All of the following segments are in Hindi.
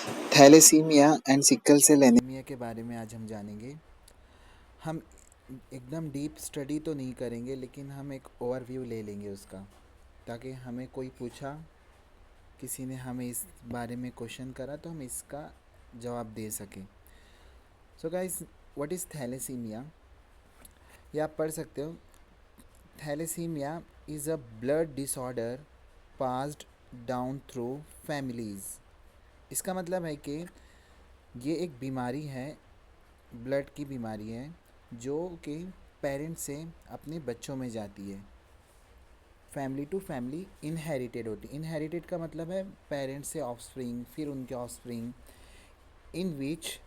Thalassaemia and sickle cell anaemia के बारे में आज हम जानेंगे। हम एकदम डीप स्टडी तो नहीं करेंगे, लेकिन हम एक ओवरव्यू ले लेंगे उसका, ताकि हमें कोई पूछा, किसी ने हमें इस बारे में क्वेश्चन करा तो हम इसका जवाब दे सकें। So guys, what is thalassaemia? ये आप पढ़ सकते हो। Thalassaemia is a blood disorder passed down through families. इसका मतलब है कि ये एक बीमारी है, ब्लड की बीमारी है, जो कि पेरेंट्स से अपने बच्चों में जाती है। फैमिली टू फैमिली इनहेरिटेड होती है। इनहेरिटेड का मतलब है पेरेंट्स से ऑफस्प्रिंग, फिर उनके offspring, in which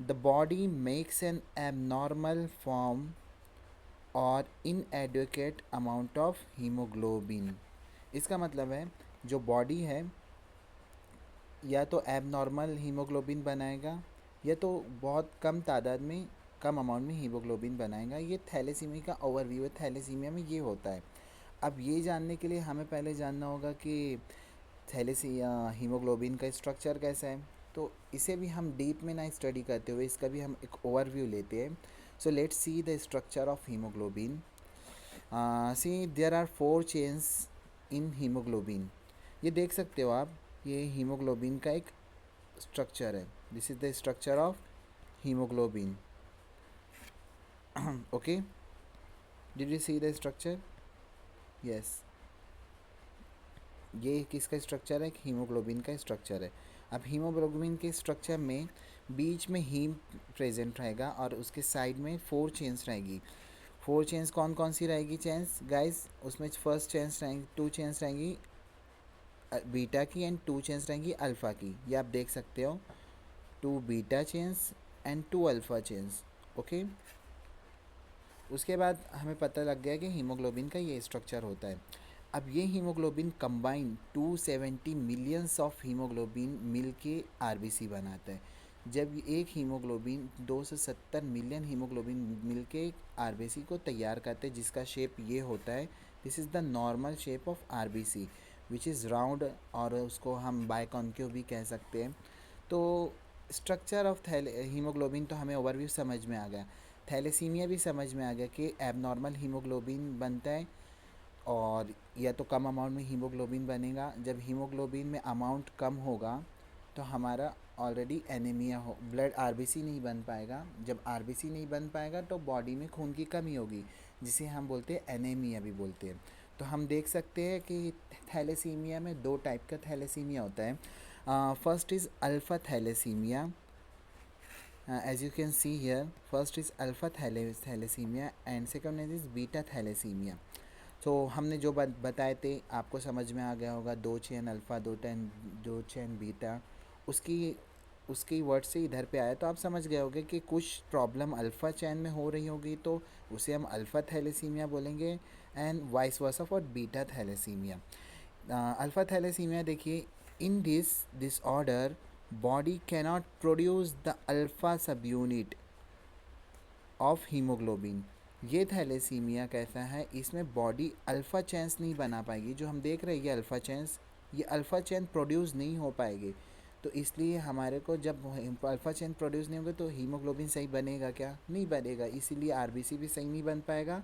the body makes an abnormal form और इनएडुकेट अमाउंट ऑफ हीमोग्लोबिन। इसका मतलब है जो बॉडी है या तो एबनॉर्मल हीमोग्लोबिन बनाएगा, या तो बहुत कम तादाद में, कम अमाउंट में हीमोग्लोबिन बनाएगा। ये थैलेसीमिया का ओवरव्यू है। थैलेसीमिया में ये होता है। अब ये जानने के लिए हमें पहले जानना होगा कि थैलेसीमिया हीमोग्लोबिन का स्ट्रक्चर कैसा है। तो इसे भी हम डीप में ना स्टडी करते हुए इसका भी हम एक ओवरव्यू लेते हैं। So let's see the structure of haemoglobin. See there are 4 chains in haemoglobin. ये देख सकते हो आप, ये हीमोग्लोबिन का एक स्ट्रक्चर है। This is the structure of haemoglobin. Okay, did you C the structure? Yes, ये किसका स्ट्रक्चर है? हीमोग्लोबिन का स्ट्रक्चर है। अब हीमोग्लोबिन के स्ट्रक्चर में बीच में हीम प्रेजेंट रहेगा और उसके साइड में 4 चेन्स रहेगी। 4 चेन्स कौन कौन सी रहेगी चेन्स गाइस? उसमें फर्स्ट चेन्स रहेंगी, 2 चेन्स रहेंगी बीटा की एंड 2 चेन्स रहेंगी अल्फ़ा की। ये आप देख सकते हो, 2 beta chains and 2 alpha chains. Okay, उसके बाद हमें पता लग गया कि हीमोग्लोबिन का ये स्ट्रक्चर होता है। अब ये haemoglobin combine 270 millions of haemoglobin मिल के आरबीसी बनाता है। जब एक हीमोग्लोबिन 270 मिलियन हीमोग्लोबिन मिल के आरबीसी को तैयार करते हैं, जिसका शेप ये होता है। This is the normal shape of RBC which is round, और उसको हम बाइकॉन्केव भी कह सकते हैं। तो स्ट्रक्चर ऑफ हीमोग्लोबिन तो हमें ओवरव्यू समझ में आ गया। थैलेसीमिया भी समझ में आ गया कि एबनॉर्मल हीमोग्लोबिन बनता है, और या तो कम अमाउंट में हीमोग्लोबिन बनेगा। जब हीमोग्लोबिन में अमाउंट कम होगा तो हमारा ऑलरेडी एनीमिया हो, ब्लड आरबीसी नहीं बन पाएगा। जब आरबीसी नहीं बन पाएगा तो बॉडी में खून की कमी होगी, जिसे हम बोलते हैं एनीमिया भी बोलते हैं। तो हम देख सकते हैं कि थैलेसीमिया में 2 टाइप का थैलेसीमिया होता है। First is alpha thalassaemia, as you can see here. First is alpha thalassemia and second is beta thalassemia. तो हमने जो बताए थे आपको समझ में आ गया होगा। 2 चेन अल्फ़ा, 2 चेन बीटा, उसकी उसकी वर्ड से इधर पे आया, तो आप समझ गए होंगे कि कुछ प्रॉब्लम अल्फ़ा चैन में हो रही होगी तो उसे हम अल्फ़ा थैलेसीमिया बोलेंगे, and vice versa for beta thalassaemia. Alpha thalassaemia देखिए, in this disorder body cannot produce the alpha sub unit of haemoglobin. ये थैलेसीमिया कैसा है, इसमें बॉडी अल्फ़ा चेन्स नहीं बना पाएगी। जो हम देख रहे हैं ये अल्फ़ा चेन्स, ये अल्फ़ा चेन प्रोड्यूस नहीं हो पाएगी। तो इसलिए हमारे को जब अल्फ़ा चेन प्रोड्यूस नहीं होगा तो हीमोग्लोबिन सही बनेगा क्या? नहीं बनेगा। इसीलिए आरबीसी भी सही नहीं बन पाएगा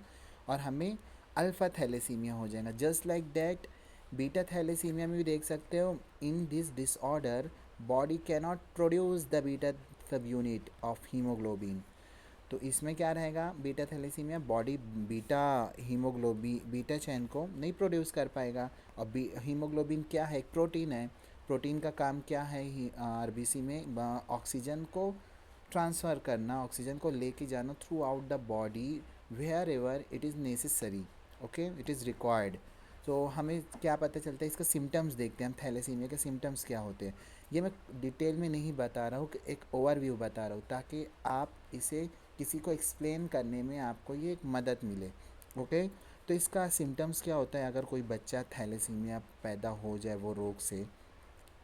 और हमें अल्फ़ा थैलेसीमिया हो जाएगा। Just like that beta thalassaemia में भी देख सकते हो, in this disorder body cannot produce the beta sub unit of haemoglobin. तो इसमें क्या रहेगा? Beta thalassaemia body beta beta chain को नहीं प्रोड्यूस कर पाएगा। और हीमोग्लोबिन क्या है? एक प्रोटीन है। प्रोटीन का काम क्या है? आरबीसी में ऑक्सीजन को ट्रांसफ़र करना, ऑक्सीजन को लेके जाना throughout the body wherever it is necessary. Okay, it is required. तो हमें क्या पता चलता है? इसका सिम्टम्स देखते हैं हम, थैलेसीमिया के सिम्टम्स क्या होते हैं। ये मैं डिटेल में नहीं बता रहा हूँ, कि एक ओवरव्यू बता रहा हूँ, ताकि आप इसे किसी को एक्सप्लेन करने में आपको ये एक मदद मिले। ओके, तो इसका सिम्टम्स क्या होता है अगर कोई बच्चा थैलेसीमिया पैदा हो जाए, वो रोग से,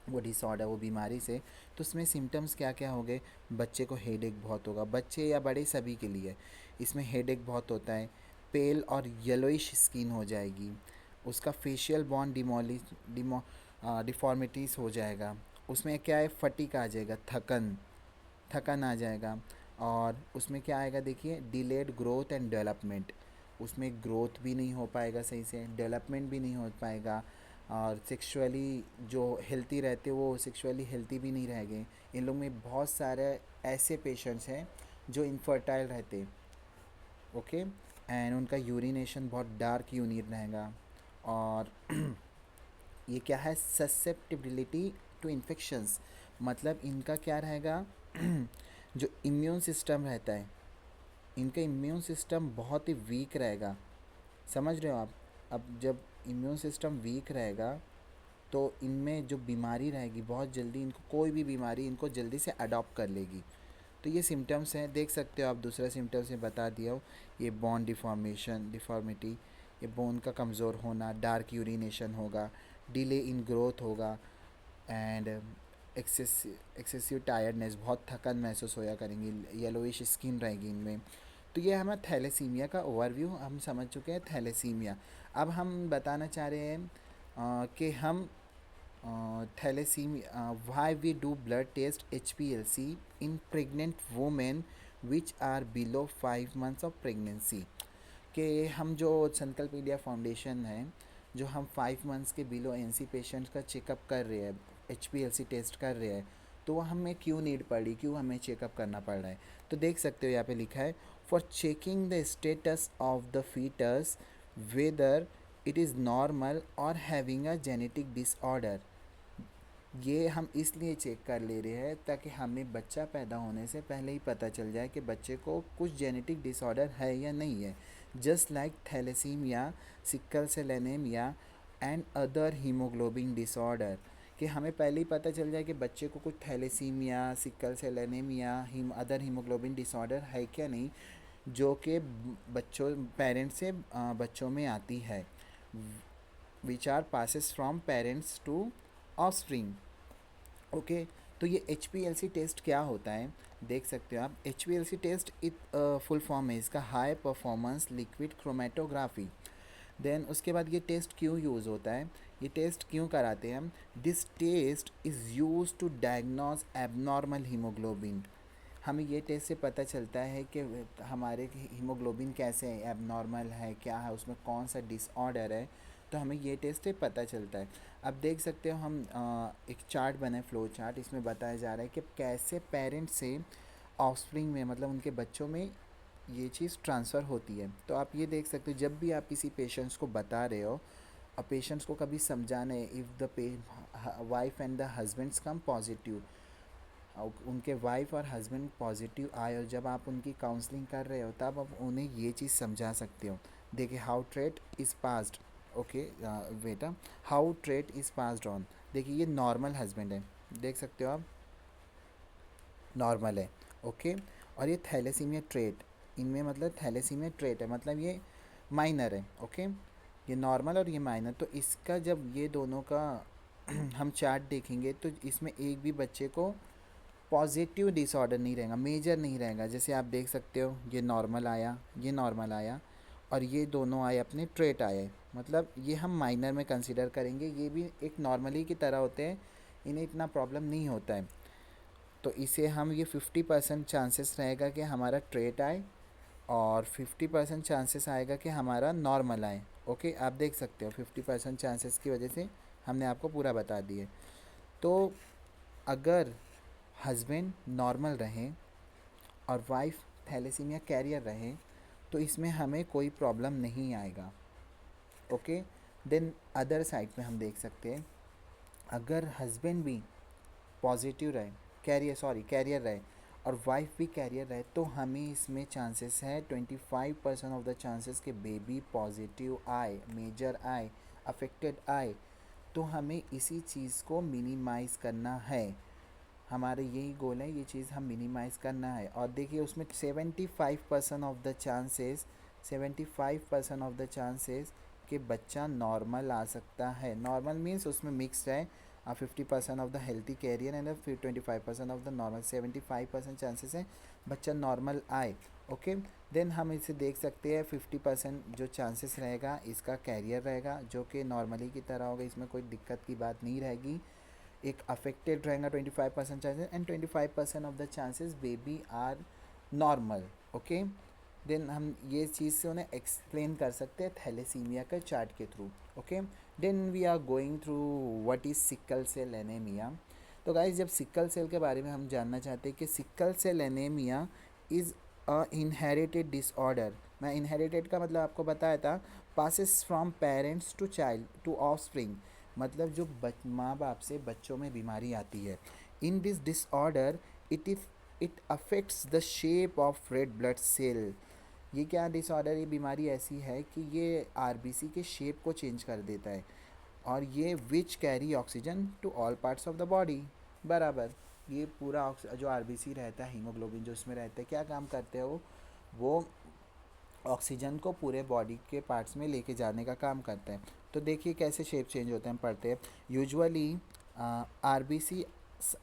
वो डिसऑर्डर, वो बीमारी से, तो उसमें सिम्टम्स क्या क्या हो गए? बच्चे को हेडेक बहुत होगा, बच्चे या बड़े सभी के लिए इसमें हेडेक बहुत होता है। पेल और येलोइश स्किन हो जाएगी, उसका फेशियल बॉन डिफॉर्मिटीज़ हो जाएगा, उसमें क्या है, फटीग आ जाएगा, थकन, थकन आ जाएगा। और उसमें क्या आएगा देखिए, डिलेड ग्रोथ एंड डेवलपमेंट, उसमें ग्रोथ भी नहीं हो पाएगा सही से, डेवलपमेंट भी नहीं हो पाएगा। और सेक्सुअली जो हेल्थी रहते वो सेक्सुअली हेल्थी भी नहीं रहेंगे। इन लोग में बहुत सारे ऐसे पेशेंट्स हैं जो इनफर्टाइल रहते, ओके। एंड उनका यूरिनेशन बहुत डार्क यूरिन रहेगा। और ये क्या है, ससेप्टिबिलिटी टू इन्फेक्शंस, मतलब इनका क्या रहेगा जो इम्यून सिस्टम रहता है, इनका इम्यून सिस्टम बहुत ही वीक रहेगा, समझ रहे हो आप। अब जब इम्यून सिस्टम वीक रहेगा तो इनमें जो बीमारी रहेगी बहुत जल्दी, इनको कोई भी बीमारी इनको जल्दी से अडॉप्ट कर लेगी। तो ये सिम्टम्स हैं, देख सकते हो आप, दूसरा सिम्टम्स में बता दिया हो, ये बोन डिफॉर्मिटी, ये बोन का कमज़ोर होना, डार्क यूरिनेशन होगा, डिले इन ग्रोथ होगा, एंड एक्सेसिव टायर्डनेस, बहुत थकन महसूस होया करेंगी, येलोइश स्किन रहेगी इनमें। तो ये हमारा थैलेसीमिया का ओवरव्यू हम समझ चुके हैं, थैलेसीमिया। अब हम बताना चाह रहे हैं कि हम thalassaemia, why we do blood test HPLC in pregnant women which are below 5 months of pregnancy. कि हम जो संकल्प इंडिया फाउंडेशन है, जो हम 5 मंथ्स के बिलो NC पेशेंट्स का चेकअप कर रहे हैं, HPLC टेस्ट कर रहे हैं, तो वो हमें क्यों नीड पड़ी, क्यों हमें चेकअप करना पड़ रहा है। तो देख सकते हो यहाँ पे लिखा है, for checking the status of the foetus whether it is normal और हैविंग अ जेनेटिक डिसऑर्डर। ये हम इसलिए चेक कर ले रहे हैं ताकि हमें बच्चा पैदा होने से पहले ही पता चल जाए कि बच्चे को कुछ जेनेटिक डिसऑर्डर है या नहीं है। Just like thalassaemia, sickle cell anaemia and other haemoglobin disorder, कि हमें पहले ही पता चल जाए कि बच्चे को कुछ thalassaemia, sickle cell anaemia, other haemoglobin disorder है क्या नहीं, जो कि बच्चों पेरेंट्स से बच्चों में आती है, which are passes from parents to offspring, okay. तो ये HPLC टेस्ट क्या होता है, देख सकते हो आप। HPLC टेस्ट फुल फॉर्म है इसका, high performance liquid chromatography. Then उसके बाद ये टेस्ट क्यों यूज़ होता है, ये टेस्ट क्यों कराते हैं हम, this test is use to diagnose abnormal haemoglobin. हमें ये टेस्ट से पता चलता है कि हमारे हीमोग्लोबिन कैसे है, एबनॉर्मल है क्या है, उसमें कौन सा डिसऑर्डर है, तो हमें ये टेस्ट से पता चलता है। अब देख सकते हो हम एक चार्ट बना है, फ्लो चार्ट, इसमें बताया जा रहा है कि कैसे पेरेंट्स से ऑफस्प्रिंग में, मतलब उनके बच्चों में ये चीज़ ट्रांसफ़र होती है। तो आप ये देख सकते हो, जब भी आप किसी पेशेंट्स को बता रहे हो, और पेशेंट्स को कभी समझाना है, if the wife and the husbands come positive, उनके वाइफ और हस्बैंड पॉजिटिव आए, और जब आप उनकी काउंसलिंग कर रहे हो तब आप उन्हें ये चीज़ समझा सकते हो। देखिए, how trait is passed, okay बेटा, how trait is passed on. देखिए ये नॉर्मल हस्बैंड है, देख सकते हो आप, नॉर्मल है, ओके। और ये थैलेसीमिया ट्रेट, इनमें मतलब थैलेसीमिया ट्रेट है, मतलब ये माइनर है, ओके। ये नॉर्मल और ये माइनर, तो इसका जब ये दोनों का हम चार्ट देखेंगे तो इसमें एक भी बच्चे को पॉजिटिव डिसऑर्डर नहीं रहेगा, मेजर नहीं रहेगा। जैसे आप देख सकते हो, ये नॉर्मल आया, ये नॉर्मल आया, और ये दोनों आए अपने ट्रेट आए, मतलब ये हम माइनर में कंसिडर करेंगे, ये भी एक नॉर्मली की तरह होते हैं, इन्हें इतना प्रॉब्लम नहीं होता है। तो इसे हम, ये 50% चांसेस रहेगा कि हमारा ट्रेट आए, और 50% चांसेस आएगा कि हमारा नॉर्मल आए, ओके। आप देख सकते हो 50% चांसेस की वजह से हमने आपको पूरा बता दिए। तो अगर हस्बैंड नॉर्मल रहें और वाइफ थैलेसीमिया कैरियर रहे तो इसमें हमें कोई प्रॉब्लम नहीं आएगा, ओके। देन अदर साइड पे हम देख सकते हैं, अगर हस्बैंड भी पॉजिटिव रहे, कैरियर रहे, और वाइफ भी कैरियर रहे, तो हमें इसमें चांसेस है 25% ऑफ द चांसेस के बेबी पॉजिटिव आए, मेजर आए, अफेक्टेड आए। तो हमें इसी चीज़ को मिनिमाइज़ करना है, हमारे यही गोल है, ये चीज़ हम मिनिमाइज़ करना है। और देखिए उसमें 75% of the chances, 75% of the chances कि बच्चा नॉर्मल आ सकता है। नॉर्मल मीन्स उसमें मिक्सड है, 50% of the healthy carrier and फिर 25% ऑफ द नॉर्मल, 75% चांसेस है बच्चा नॉर्मल आए, ओके। देन हम इसे देख सकते हैं 50% जो चांसेस रहेगा इसका कैरियर रहेगा, जो कि नॉर्मली की तरह होगा, इसमें कोई दिक्कत की बात नहीं रहेगी। एक अफेक्टेड रहेगा 25% chances, and 25% of the chances baby are normal. Okay, then हम ये चीज़ से उन्हें एक्सप्लेन कर सकते हैं थैलेसीमिया के चार्ट के through. Okay, then we are going through what is sickle cell anaemia. तो गाइस, जब सिकल सेल के बारे में हम जानना चाहते हैं कि sickle cell anaemia is a inherited disorder. मैं इनहेरिटेड का मतलब आपको बताया था, passes from parents to child to offspring, मतलब जो माँ बाप से बच्चों में बीमारी आती है। In this disorder it affects the shape of red blood cell. ये क्या डिसऑर्डर, ये बीमारी ऐसी है कि ये आरबीसी के शेप को चेंज कर देता है, और ये which carry oxygen to all parts of the body. बराबर, ये पूरा जो आरबीसी रहता है, हीमोग्लोबिन जो इसमें रहता है, क्या काम करते हैं वो ऑक्सीजन को पूरे बॉडी के पार्ट्स में लेके जाने का काम करता है। तो देखिए कैसे शेप चेंज होते हैं, हम पढ़ते हैं। Usually RBC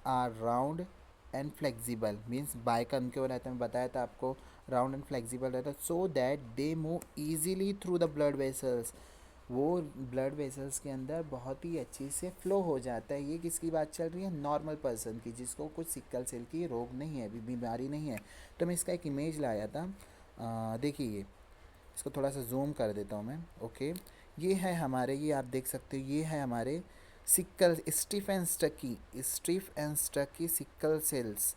are round and flexible, means biconcave रहता है, मैं बताया था आपको, राउंड एंड फ्लेक्सिबल रहता है, so that they move easily through the blood vessels. वो ब्लड वेसल्स के अंदर बहुत ही अच्छी से फ्लो हो जाता है। ये किसकी बात चल रही है, नॉर्मल पर्सन की, जिसको कुछ सिकल सेल की रोग नहीं है, बीमारी नहीं है। तो मैं इसका एक इमेज लाया था, देखिए ये, इसको थोड़ा सा जूम कर देता हूँ मैं। ओके, ये है हमारे, ये आप देख सकते हो, ये है हमारे sickle, stiff and sticky sickle cells.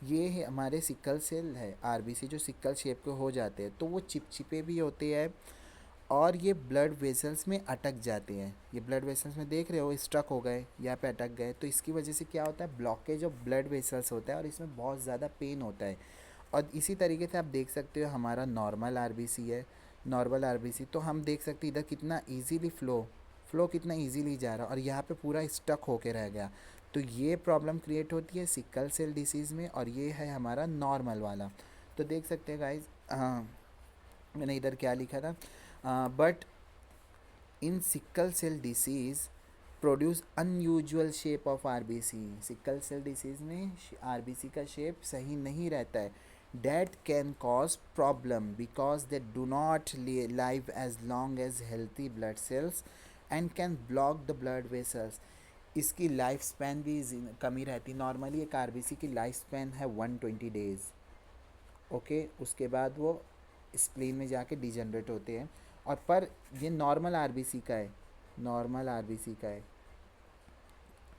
ये है हमारे सिक्कल सेल है आरबीसी, जो सिक्कल शेप के हो जाते हैं, तो वो चिपचिपे भी होते हैं, और ये ब्लड वेसल्स में अटक जाते हैं। ये ब्लड वेसल्स में देख रहे हो स्टक हो गए, यहाँ पे अटक गए, तो इसकी वजह से क्या होता है, ब्लॉकेज ऑफ ब्लड वेसल्स होता है, और इसमें बहुत ज़्यादा पेन होता है। और इसी तरीके से आप देख सकते हो हमारा नॉर्मल आरबीसी है, नॉर्मल आरबीसी, तो हम देख सकते हैं इधर कितना इजीली फ्लो कितना इजीली जा रहा है, और यहाँ पे पूरा स्टक होके रह गया। तो ये प्रॉब्लम क्रिएट होती है सिकल सेल डिसीज़ में, और ये है हमारा नॉर्मल वाला। तो देख सकते हैं गाइज, मैंने इधर क्या लिखा था, but in sickle cell disease produce unusual shape of RBC. Sickle cell disease में आरबीसी का शेप सही नहीं रहता है। That can cause problem because they do not live as long as healthy blood cells and can block the blood vessels. इसकी लाइफ स्पैन भी कमी रहती है। नॉर्मली एक आरबीसी की लाइफ स्पैन है 120 डेज़। ओके, उसके बाद वो स्प्लीन में जाके डिजनरेट होते हैं, और पर ये नॉर्मल आरबीसी का है, नॉर्मल आरबीसी का है।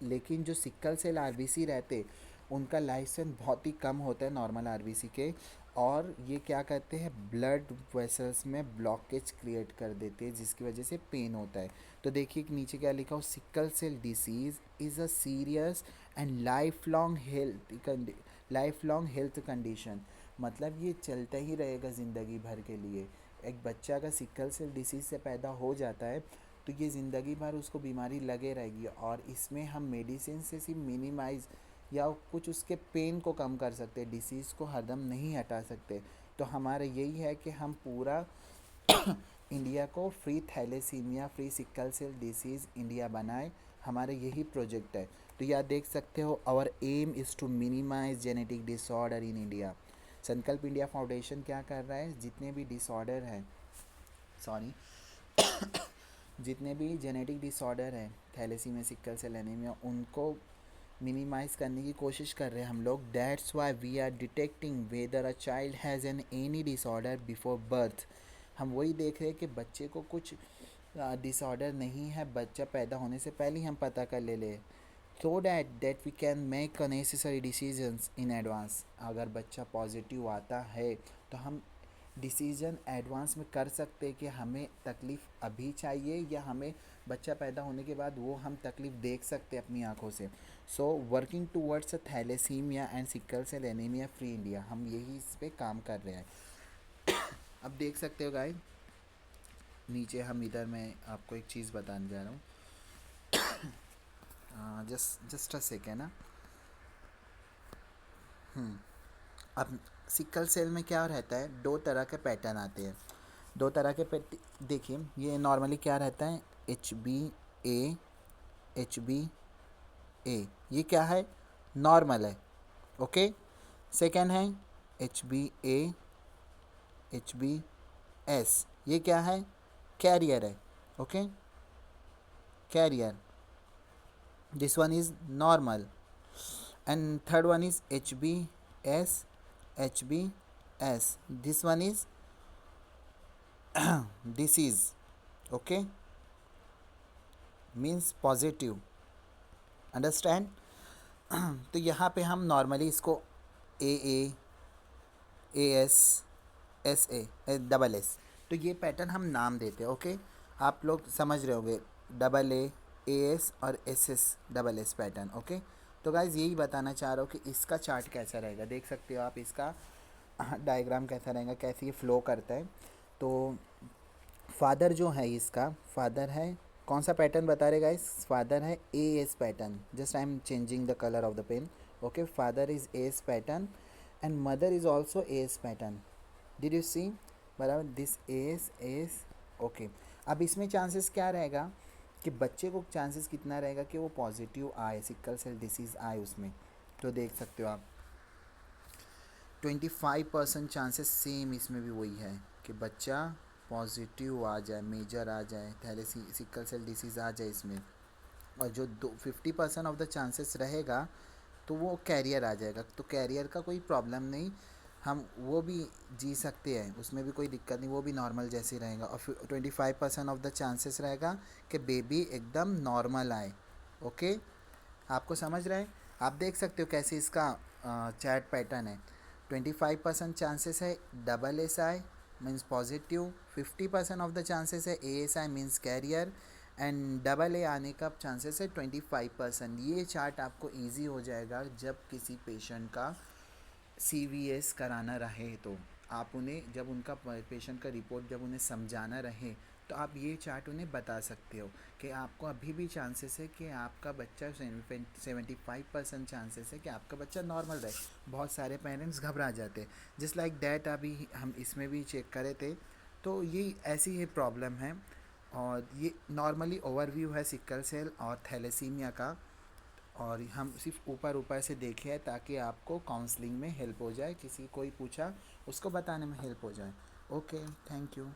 लेकिन जो सिक्कल सेल आरबीसी रहते, उनका लाइफ स्पैन बहुत ही कम होता है नॉर्मल आरबीसी के, और ये क्या करते हैं, ब्लड वेसल्स में ब्लॉकेज क्रिएट कर देते हैं, जिसकी वजह से पेन होता है। तो देखिए नीचे क्या लिखा हो, sickle cell disease is a serious and lifelong health condition. मतलब ये चलता ही रहेगा ज़िंदगी भर के लिए। एक बच्चा अगर सिक्कल सेल डिसीज़ से पैदा हो जाता है, तो ये ज़िंदगी भर उसको बीमारी लगे रहेगी, और इसमें हम मेडिसिन से सिर्फ मिनिमाइज़ या कुछ उसके पेन को कम कर सकते हैं, डिसीज़ को हरदम नहीं हटा सकते। तो हमारा यही है कि हम पूरा इंडिया को free thalassaemia, free sickle cell disease India बनाए, हमारा यही प्रोजेक्ट है। तो यह देख सकते हो, our aim is to minimise genetic disorder in India. Sankalp India foundation क्या कर रहा है, जितने भी डिसऑर्डर हैं, सॉरी, जितने भी जेनेटिक डिसऑर्डर हैं, थैलेसीमिया, सिकल सेल एनीमिया, उनको मिनिमाइज़ करने की कोशिश कर रहे हैं हम लोग। That's why we are detecting whether a child has an any disorder before birth. हम वही देख रहे हैं कि बच्चे को कुछ डिसऑर्डर नहीं है, बच्चा पैदा होने से पहले ही हम पता कर ले, so that we can make necessary decisions in advance. अगर बच्चा पॉजिटिव आता है, तो हम डिसीजन एडवांस में कर सकते हैं कि हमें तकलीफ़ अभी चाहिए, या हमें बच्चा पैदा होने के बाद वो हम तकलीफ़ देख सकते हैं अपनी आंखों से। So working towards thalassaemia and sickle cell anaemia free India, हम यही इस पे काम कर रहे हैं। अब देख सकते हो गाइस, नीचे हम इधर मैं आपको एक चीज़ बताने जा रहा हूँ, जस्ट अ सेकेंड ना। अब सिकल सेल में क्या रहता है, दो तरह के पैटर्न आते हैं, दो तरह के देखिए ये नॉर्मली क्या रहता है, HbA, HbA, ये क्या है, नॉर्मल है। ओके, सेकेंड है HbA, HbS, ये क्या है, कैरियर है। Okay, carrier. This one is normal. And third one is HbS, HbS. This one is disease. Okay, means positive. Understand? तो यहाँ पे हम नॉर्मली इसको A S, S A, double S, तो ये पैटर्न हम नाम देते हैं. ओके, आप लोग समझ रहे होंगे, डबल ए एस और S S double S pattern. Okay, तो गाइज यही बताना चाह रहा हूँ कि इसका चार्ट कैसा रहेगा. देख सकते हो आप इसका डायग्राम कैसा रहेगा, कैसे ये फ्लो करता है. तो फादर जो है, इसका फादर है, कौन सा पैटर्न बता रहे गाइस? फादर है A S pattern. Just I am changing the colour of the pen. Okay, father is A S pattern and mother is also A S pattern. Did you see? बराबर, दिस ए एस. ओके, अब इसमें चांसेस क्या रहेगा कि बच्चे को चांसेस कितना रहेगा कि वो पॉजिटिव आए, सिकल सेल डिसीज़ आए उसमें. तो देख सकते हो आप 25% चांसेस सेम इसमें भी वही है कि बच्चा पॉजिटिव आ जाए, मेजर आ जाए, सिकल सेल डिसीज़ आ जाए इसमें. और जो 50% ऑफ द चांसेस रहेगा तो वो कैरियर आ जाएगा. तो कैरियर का कोई प्रॉब्लम नहीं, हम वो भी जी सकते हैं, उसमें भी कोई दिक्कत नहीं, वो भी नॉर्मल जैसे ही रहेगा. और 25% ऑफ द चांसेस रहेगा कि बेबी एकदम नॉर्मल आए. ओके, आपको समझ रहे हैं? आप देख सकते हो कैसे इसका चैट पैटर्न है. 25% चांसेस है double S I means positive, 50% of the chances है A S I means carrier, and double A आने का चांसेस है 25%. ये चार्ट आपको इजी हो जाएगा जब किसी पेशेंट का CVS कराना रहे. तो आप उन्हें जब उनका पेशेंट का रिपोर्ट जब उन्हें समझाना रहे तो आप ये चार्ट उन्हें बता सकते हो कि आपको अभी भी चांसेस है कि आपका बच्चा 75% चांसेस है कि आपका बच्चा नॉर्मल रहे. बहुत सारे पेरेंट्स घबरा जाते, जस्ट लाइक दैट. अभी हम इसमें भी चेक करे थे. तो ये ऐसी ही प्रॉब्लम है. और ये नॉर्मली ओवरव्यू है सिकल सेल और थैलेसीमिया का. और हम सिर्फ ऊपर ऊपर से देखे हैं ताकि आपको काउंसलिंग में हेल्प हो जाए, किसी कोई पूछा उसको बताने में हेल्प हो जाए. Okay, thank you.